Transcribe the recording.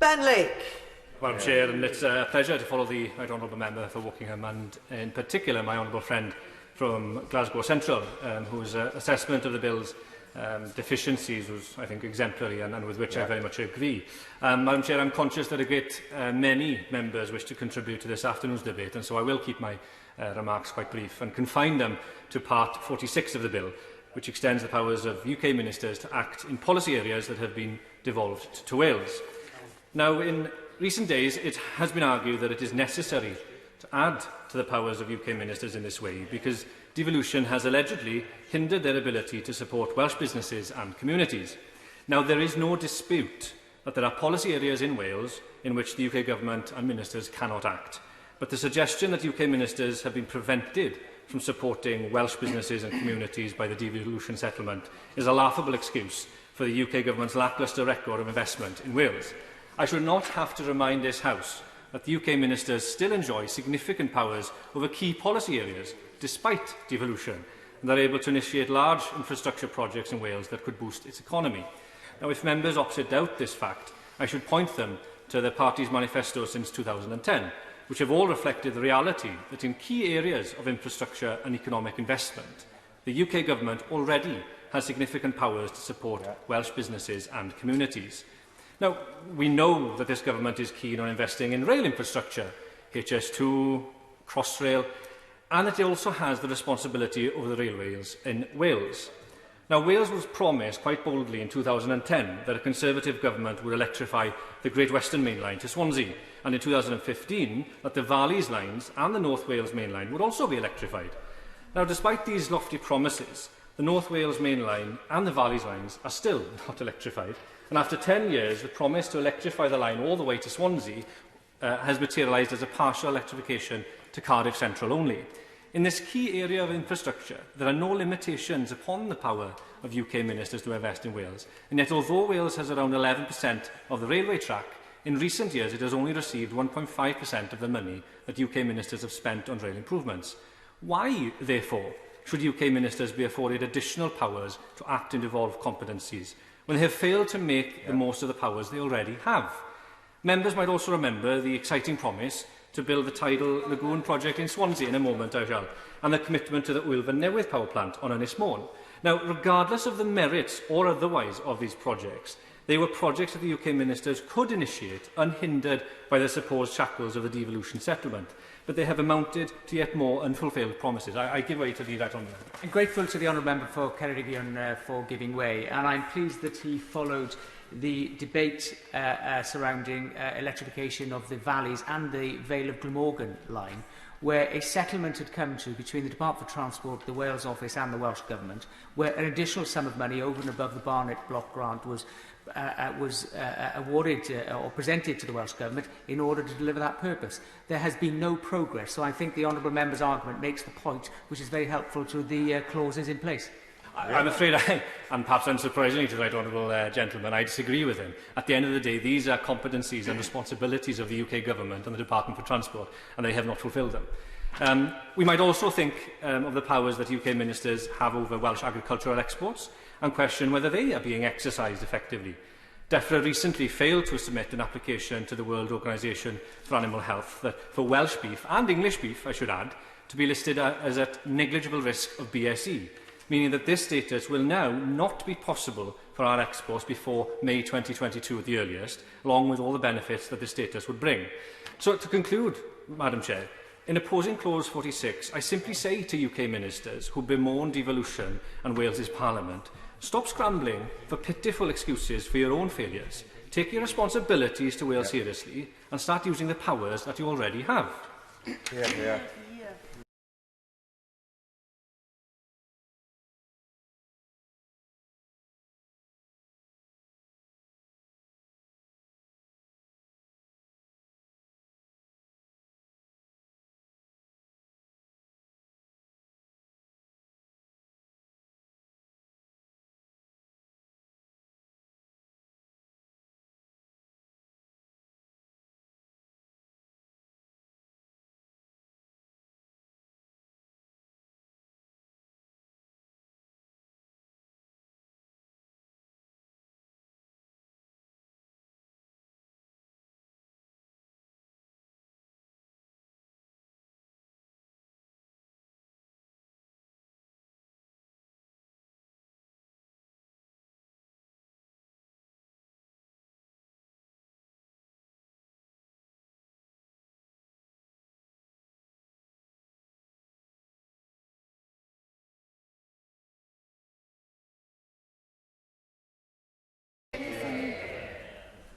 Ben Lake. Madam Chair, and it's a pleasure to follow the Right Honourable Member for Wokingham and in particular my honourable friend from Glasgow Central, whose assessment of the bill's deficiencies was, I think, exemplary and with which I very much agree. Madam Chair, I'm conscious that a great many members wish to contribute to this afternoon's debate, and so I will keep my remarks quite brief and confine them to part 46 of the bill, which extends the powers of UK ministers to act in policy areas that have been devolved to Wales. Now, in recent days, it has been argued that it is necessary to add to the powers of UK ministers in this way because devolution has allegedly hindered their ability to support Welsh businesses and communities. Now, there is no dispute that there are policy areas in Wales in which the UK Government and ministers cannot act. But the suggestion that UK ministers have been prevented from supporting Welsh businesses and communities by the devolution settlement is a laughable excuse for the UK Government's lacklustre record of investment in Wales. I should not have to remind this House that the UK ministers still enjoy significant powers over key policy areas, despite devolution, and are able to initiate large infrastructure projects in Wales that could boost its economy. Now, if members opt to doubt this fact, I should point them to the party's manifesto since 2010, which have all reflected the reality that in key areas of infrastructure and economic investment, the UK Government already has significant powers to support Welsh businesses and communities. Now, we know that this government is keen on investing in rail infrastructure, HS2, Crossrail, and it also has the responsibility over the railways in Wales. Now, Wales was promised quite boldly in 2010 that a Conservative government would electrify the Great Western Main Line to Swansea, and in 2015 that the Valleys lines and the North Wales Main Line would also be electrified. Now, despite these lofty promises, the North Wales Main Line and the Valleys lines are still not electrified. And after 10 years, the promise to electrify the line all the way to Swansea has materialised as a partial electrification to Cardiff Central only. In this key area of infrastructure, there are no limitations upon the power of UK ministers to invest in Wales. And yet, although Wales has around 11% of the railway track, in recent years it has only received 1.5% of the money that UK ministers have spent on rail improvements. Why, therefore, should UK ministers be afforded additional powers to act in devolved competencies when they have failed to make the most of the powers they already have? Members might also remember the exciting promise to build the tidal lagoon project in Swansea in a moment, I shall, and the commitment to the Wylfan Newydd power plant on Ynys Môn. Now, regardless of the merits or otherwise of these projects, they were projects that the UK ministers could initiate unhindered by the supposed shackles of the devolution settlement, but they have amounted to yet more unfulfilled promises. I give way to the Right Honourable Member. I'm grateful to the Honourable Member for Ceredigion for giving way, and I'm pleased that he followed the debate surrounding electrification of the Valleys and the Vale of Glamorgan line, where a settlement had come to between the Department for Transport, the Wales Office and the Welsh Government, where an additional sum of money over and above the Barnet Block grant was awarded or presented to the Welsh Government in order to deliver that purpose. There has been no progress, so I think the Honourable Member's argument makes the point, which is very helpful to the clauses in place. I'm afraid, and perhaps unsurprisingly to the Right Honourable Gentleman, I disagree with him. At the end of the day, these are competencies and responsibilities of the UK Government and the Department for Transport, and they have not fulfilled them. We might also think of the powers that UK ministers have over Welsh agricultural exports and question whether they are being exercised effectively. DEFRA recently failed to submit an application to the World Organisation for Animal Health that for Welsh beef, and English beef, I should add, to be listed as at negligible risk of BSE, meaning that this status will now not be possible for our exports before May 2022 at the earliest, along with all the benefits that this status would bring. So, to conclude, Madam Chair, in opposing Clause 46, I simply say to UK ministers who bemoan devolution and Wales's Parliament, stop scrambling for pitiful excuses for your own failures. Take your responsibilities to Wales seriously and start using the powers that you already have.